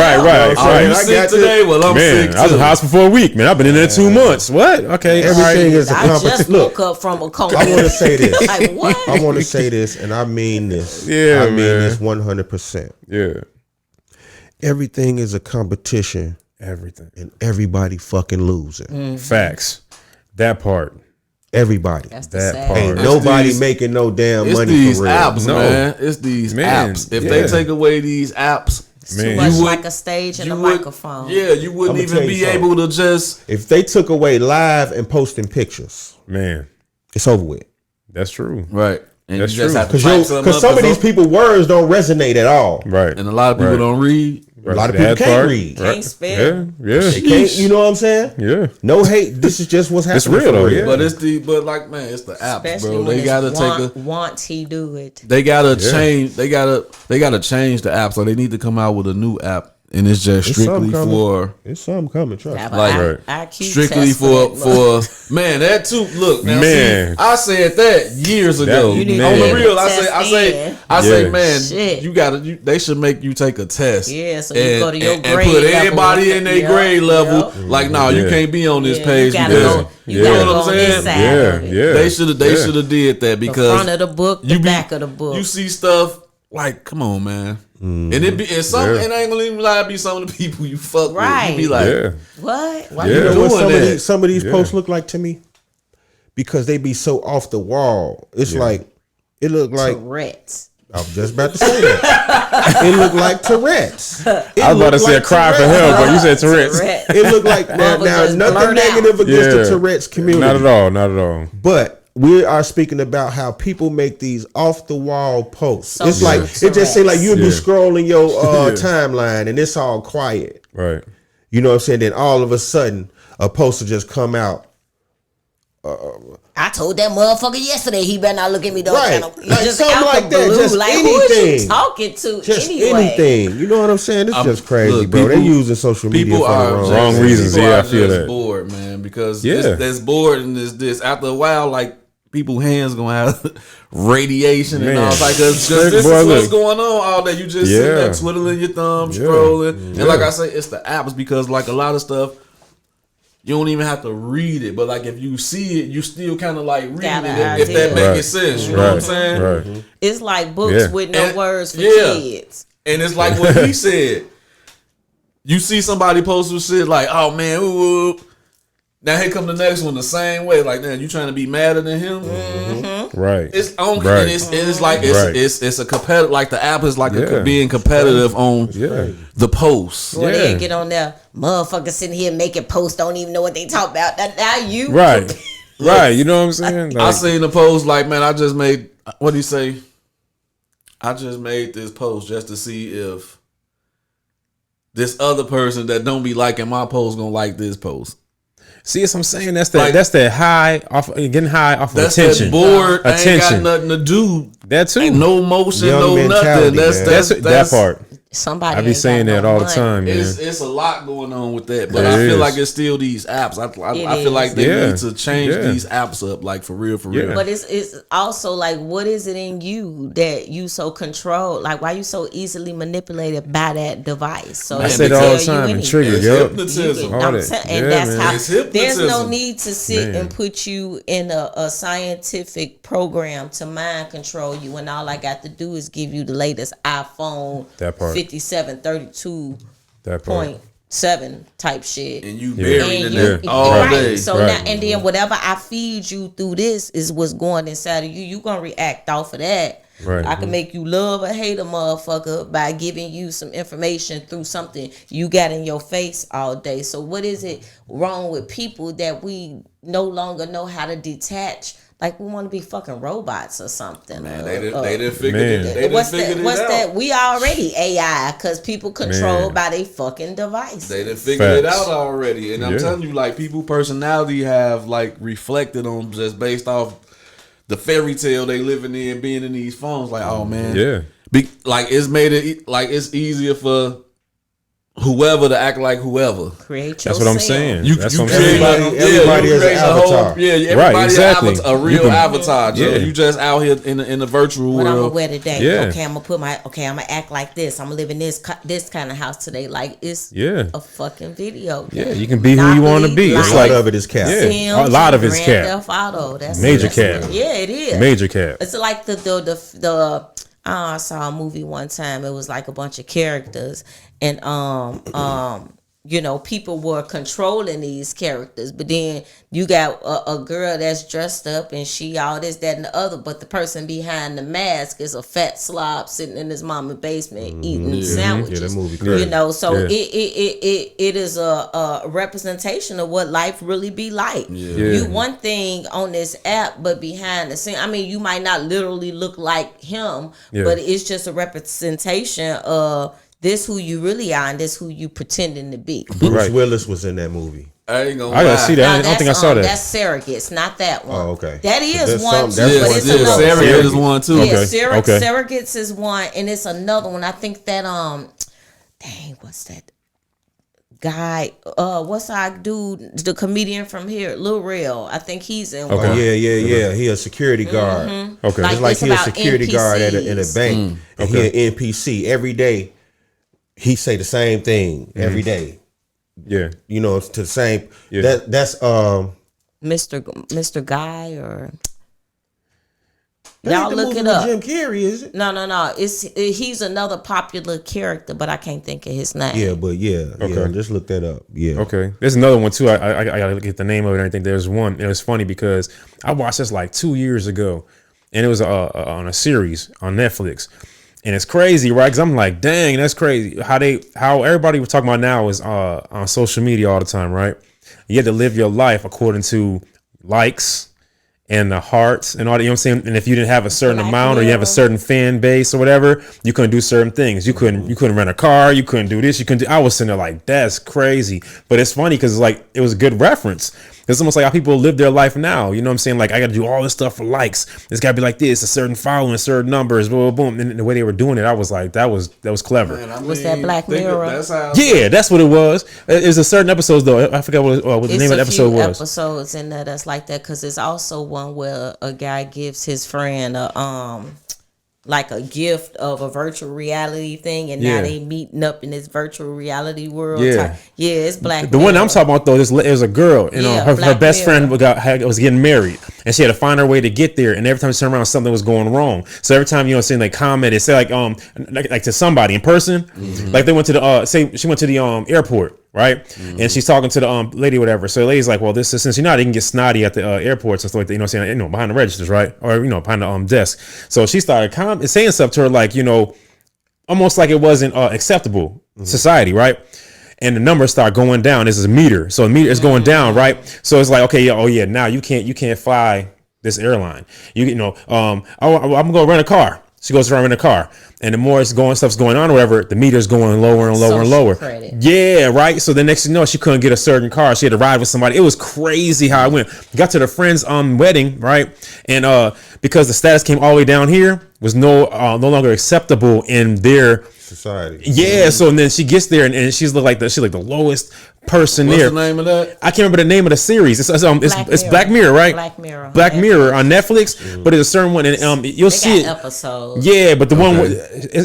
Right. you I sick got to- today? Well, I'm Man, sick I was too. in the hospital for a week, man. I've been in there 2 months. What? Okay. Everything all right. is a I just competition. woke Look, up from a coma. I want to say this. Like what? I want to say this, and I mean this. Yeah, I mean man. this 100%. Yeah. Everything is a competition, Everything. and everybody fucking losing. Facts. That part. Everybody. That's the That sad part. Ain't It's nobody these- making no damn It's money these for real. apps, No. man. It's these Man, apps. If yeah. they take away these apps, Too Man. much You would- like a stage and you a would- microphone. Yeah, you wouldn't I'ma even tell you be something. able to just. If they took away live and posting pictures, Man. it's over with. That's true. Right. And That's you just true. have to type something Because up some of 'cause these people words don't resonate at all. Right. and a lot of people Right. don't read. A lot of people That can't part. read. Can't spell. Yeah. Yeah. They can't, you know what I'm saying? Yeah. No hate. This is just what's happening. It's real, for though, yeah. But it's the apps, Especially bro. when They it's gotta take a. want he do it. They gotta Yeah. change. They gotta change the app. So they need to come out with a new app, and it's just It's strictly something coming. for. It's something coming. Trust me. Have a Like, IQ Strictly test for that look. man, that too. Look, now, Man. see, I said that years ago. You need On to the get real, a I test say, in. man, Shit. you gotta. They should make you take a test. Yeah, so you go to your and grade put level. everybody in their Yep, grade level. yep. Like, no, you Yeah. can't be on this Yeah, page you gotta because go. You Yeah. gotta You know go what I'm on this saying? side Yeah. of it. Yeah. they should have did that The because front of the book, the back of the book. You see stuff like, come on, man. And it be and some Yeah. and I ain't gonna even lie, it be some of the people you fuck Right. with. You be like, Yeah. What? Why Yeah. You know what doing some that? of these Yeah. posts look like to me? Because they be so off the wall. It's like it look like Tourette's. I was just about to say that. It looked like Tourette's. I was about to say a cry for help, but you said Tourette's. It looked like now Mother nothing just blurred negative out. against Yeah. the Tourette's community. Not at all. Not at all. But we are speaking about how people make these off the wall posts. So it's like true. it just seems like you'll be Yeah. scrolling your timeline and it's all quiet. Right. You know what I'm saying? Then all of a sudden a post will just come out. I told that motherfucker yesterday he better not look at me though. Right. Like, Like just something out like the that, blue. just Like who is anything. you talking to Just anyway? anything. You know what I'm saying? It's just crazy, look, bro. They people- using social media people for the are wrong, just, Wrong reasons. people Yeah, are I feel just that. bored, man, because Yeah. that's bored and this after a while, like people hands gonna have radiation and Man. all like this Boy, is look. what's going on all day. You just sitting Yeah. there twiddling your thumbs, Yeah. scrolling, Yeah. and like I say, it's the apps because like a lot of stuff. you don't even have to read it, but like if you see it, you still kind of like reading Got it an if that idea. makes sense. You know what I'm saying? Right. It's like books Yeah. with no And- words for yeah. kids. And it's like what he said. You see somebody post some shit like, "Oh man, ooh, ooh." Now here come the next one the same way. Like, man, you trying to be madder than him? Right. It's on. Right. And it's like Right. it's a competitive. Like the app is like Yeah. being competitive on Yeah. the posts. Or Yeah. they get on there, motherfuckers sitting here making posts, don't even know what they talk about. Now you Right. Right. You know what I'm saying? I Like, seen the post like, man, I just made. What do you say? I just made this post just to see if this other person that don't be liking my post gonna like this post. see, what I'm saying, that's that. Like- That's that high off, getting high off of That's attention. that bored. I ain't Attention. got nothing to do. That too. Ain't no motion, Young no mentality, nothing. That's man. that's that's that part. somebody I be ain't saying got that no all the money. time, man. It's a lot going on with that, but There I feel is. like it's still these apps. I It feel like is. they Yeah. need to change Yeah. these apps up, like for real, for Yeah. real. But it's also like, what is it in you that you so controlled? Like, why you so easily manipulated by that device? So Man, I it say can that all tell the you time and anything. trigger, It's yo. hypnotism. All I'm that. saying, and Yeah, that's man. how. It's There's no hypnotism. need to sit Man. and put you in a scientific program to mind control you, and all I got to do is give you the latest iPhone That part. 5732.7 type shit. And you Yeah. buried in you, that all right. day. So Right. now, and then whatever I feed you through this is what's going inside of you. You gonna react off of that. Right. I can make you love or hate a motherfucker by giving you some information through something you got in your face all day. So what is it wrong with people that we no longer know how to detach? Like we want to be fucking robots or something. Man, they didn't figure Man. it. They didn't What's figure that? it What's out. that? We already AI because people controlled Man. by their fucking devices. They done figured it Facts. out already, and I'm Yeah. telling you, like people personality have like reflected on just based off the fairy tale they living in, being in these phones. Like, oh man, Yeah. like it's made it like it's easier for whoever to act like whoever. Create That's what I'm yourself. saying. You That's you what I'm create saying. Everybody you is an create a whole avatar. everybody exactly. a real You can- avatar. Joe. Yeah. You just out here in the virtual What I'm gonna world. wear today? Yeah. Okay, I'm gonna act like this. I'm gonna live in this kind of house today. Like it's Yeah. a fucking video. Yeah, you can be who you want to be. A It's lot like of it is cap. Yeah. Sims, a lot of it's Grand cap. Theft Auto. That's Major that's- cap. Yeah, it is. Major cap. It's like the I saw a movie one time. It was like a bunch of characters, and you know, people were controlling these characters, but then you got a girl that's dressed up and she all this, that, and the other, but the person behind the mask is a fat slob sitting in his mama's basement eating sandwiches. Yeah, that movie You crazy. know, so Yeah. it is a representation of what life really be like. Yeah. You one thing on this app, but behind the scene, I mean, you might not literally look like him, Yeah. but it's just a representation of this who you really are and this who you pretending to be. Bruce Right. Willis was in that movie. I ain't gonna I gotta lie. see that. Now, I don't think I that's, saw that. That's surrogates, not that one. Oh, okay. That is There's one, some- too, that's but one it's too, another though. Surrogate one. is one too. Yeah, Okay, okay. surrogates is one, and it's another one. I think that dang, what's that guy? What's our dude? The comedian from here, Lil Real. I think he's in Okay. one. Oh, yeah. He a security guard. Okay. Like It's like it's he a about security guard at in a NPCs. bank, and he an NPC. Every day, he say the same thing every day. Yeah. You know, it's to the same. Yeah. That's Mr. Guy or that y'all ain't the look movie it with up. Jim Carrey, is it? No. He's another popular character, but I can't think of his name. Yeah, but yeah. Okay. Just look that up. Yeah. Okay. There's another one too. I gotta get the name of it and everything. There's one. It was funny because I watched this like 2 years ago, and it was on a series on Netflix, and it's crazy, right? Because I'm like, dang, that's crazy. How everybody was talking about now is on social media all the time, right? You had to live your life according to likes and the hearts and all that, you know what I'm saying? And if you didn't have a certain Black amount or you have a Mirror. certain fan base or whatever, you couldn't do certain things. You couldn't rent a car, you couldn't do this, you couldn't do, I was sitting there like, that's crazy. But it's funny because like it was a good reference. It's almost like how people live their life now. You know what I'm saying? Like I gotta do all this stuff for likes. It's gotta be like this, a certain following, certain numbers, boom, boom, boom. And the way they were doing it, I was like, that was clever. Man, I What's that, Black think Mirror? That's how. Yeah, that's what it was. It was a certain episodes though. I forgot what the name of the episode few was. episodes in there that's like that because there's also one where a guy gives his friend like a gift of a virtual reality thing, and now Yeah. they meeting up in this virtual reality world. Yeah. Yeah, it's Black The one I'm Mirror. talking about though, it was a girl, and Yeah, her Black best Mirror. friend was getting married, and she had to find her way to get there. And every time she turned around, something was going wrong. So every time seeing like comment, it said like to somebody in person, like they went to the say she went to the airport. Right, and she's talking to the lady, or whatever. So the lady's like, "Well, this is since you know they can get snotty at the airports and stuff like that, saying behind the registers, right, or behind the desk." So she started saying stuff to her like almost like it wasn't acceptable society, right? And the numbers start going down. This is a meter, so the meter is going down, right? So it's like, okay, now you can't fly this airline. I'm gonna rent a car. She goes around in a car, and the more stuff's going on, or whatever, the meter's going lower and lower and Social lower. credit. Yeah, right. So the next thing you know, she couldn't get a certain car. She had to ride with somebody. It was crazy how it went. Got to the friend's wedding, right? And because the status came all the way down here, was no longer acceptable in their Society. Yeah. So and then she gets there, and she's like the lowest person What's there. the name of that? I can't remember the name of the series. It's Black Mirror, right? Black Mirror. Black Mirror on Netflix, but it's a certain one, and you'll They see got it. episodes. Yeah, but the one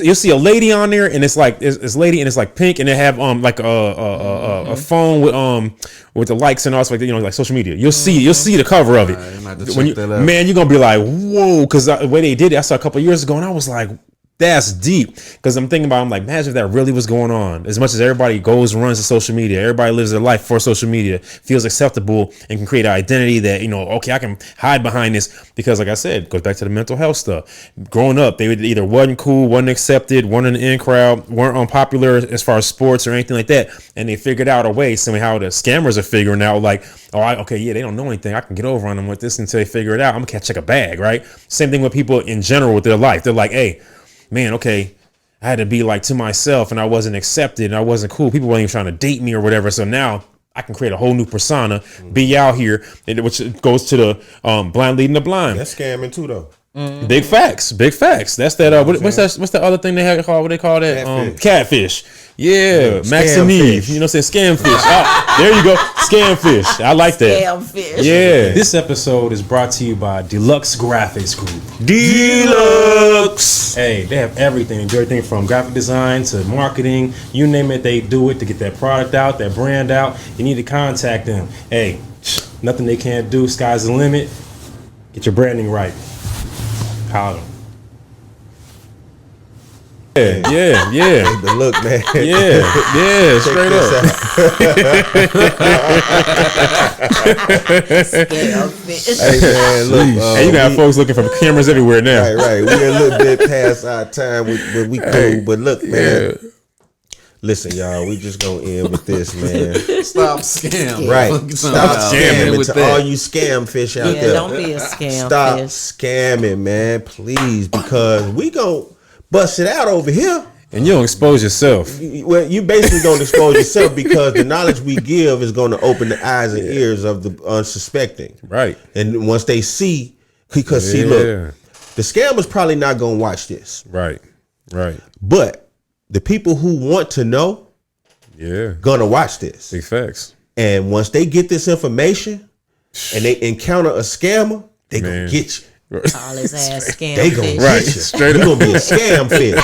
you'll see a lady on there, and it's like it's lady, and it's like pink, and they have like a phone with the likes and all like like social media. You'll see the cover of it. I'm gonna have to check that out. Man, you're gonna be like, whoa, because the way they did it, I saw a couple of years ago, and I was like, that's deep. Because I'm thinking about, I'm like, imagine if that really was going on. As much as everybody runs to social media, everybody lives their life for social media, feels acceptable, and can create an identity that, okay, I can hide behind this. Because like I said, it goes back to the mental health stuff. Growing up, they either wasn't cool, wasn't accepted, weren't in the in crowd, weren't unpopular as far as sports or anything like that. And they figured out a way, somehow the scammers are figuring out like, they don't know anything. I can get over on them with this until they figure it out. I'm gonna check a bag, right? Same thing with people in general with their life. They're like, hey, man, okay, I had to be like to myself, and I wasn't accepted, and I wasn't cool. People weren't even trying to date me or whatever. So now I can create a whole new persona, be out here, which goes to the blind leading the blind. That's scamming too, though. Big facts. That's that. What's the other thing they have called? What they call that? Catfish. Catfish. Yeah, Max Scam and Eve. fish. Saying scam fish. There you go, scam fish. I like that. Damn fish. Yeah, This episode is brought to you by Deluxe Graphics Group. Deluxe. Hey, they have everything. They do everything from graphic design to marketing. You name it, they do it to get that product out, that brand out. You need to contact them. Hey, nothing they can't do. Sky's the limit. Get your branding right. Holler. Yeah. But look, man. Yeah. Straight up. Damn fish. Hey, man, look. Hey, you got folks looking from cameras everywhere now. Right. We're a little bit past our time, but we cool. But look, man. Listen, y'all, we just gonna end with this, man. Stop scamming. Right. Stop scamming with to that. all you scam fish out Yeah, there. don't be a scam Stop fish. scamming, man, please, because we gonna bust it out over here. And you don't expose yourself. Well, you basically gonna expose yourself because the knowledge we give is gonna open the eyes and ears of the unsuspecting. Right. And once they see, because see, look, the scammers probably not gonna watch this, Right. but the people who want to know Yeah. gonna watch this. Big facts. And once they get this information and they encounter a scammer, they Man. gonna get you. All his ass scam They gonna fish. Right. get you. Straight You up. gonna be a scam fish.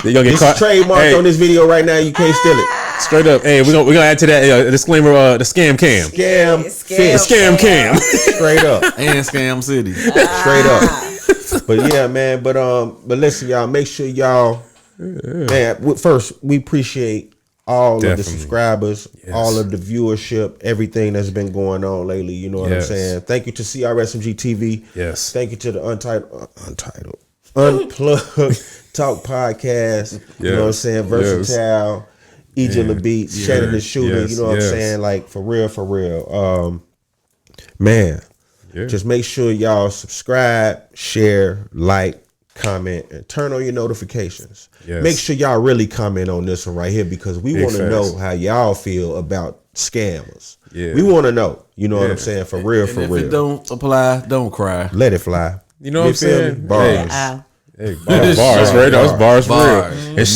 You're gonna get It's caught. trademarked Hey, on this video right now. You can't steal it. Straight up. Hey, we're gonna add to that disclaimer. The scam cam. Scam fish. Scam cam. Straight up. And Scam City. Straight up. But yeah, man. But listen, y'all. Make sure y'all. Man, first we appreciate all of the Definitely. subscribers, Yes. all of the viewership, everything that's been going on lately. You know what Yes. I'm saying? Thank you to CRSMG TV. Yes. Thank you to the Unplugged Talk Podcast. You know what I'm saying? Versatile, Egypt the Beats, Shannon the Shooter. Yes. You know what I'm saying? Like for real. Man, just make sure y'all subscribe, share, like, comment, and turn on your notifications. Yes. Make sure y'all really comment on this one right here because we Big want to facts. know how y'all feel about scammers. Yeah. We want to know. You know what I'm saying? For real, And for if real. it don't apply, don't cry. Let it fly. You know what I'm feel me? saying? Bars. Hey, bars, right? Those bars for Bars. real. And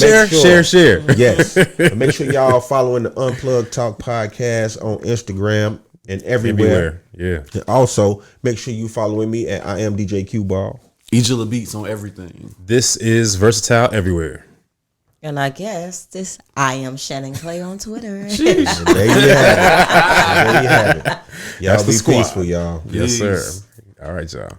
share. Yes. And make sure y'all following the Unplugged Talk Podcast on Instagram and everywhere. Everywhere. Yeah. And also, make sure you following me at I am DJ Q Ball. Ejilla Beats on everything. This is Versatile Everywhere. And I guess I am Shannon Clay on Twitter. And there you have it. There you have it. Y'all That's the be squad. peaceful, y'all. Yes, sir. Peace. All right, y'all.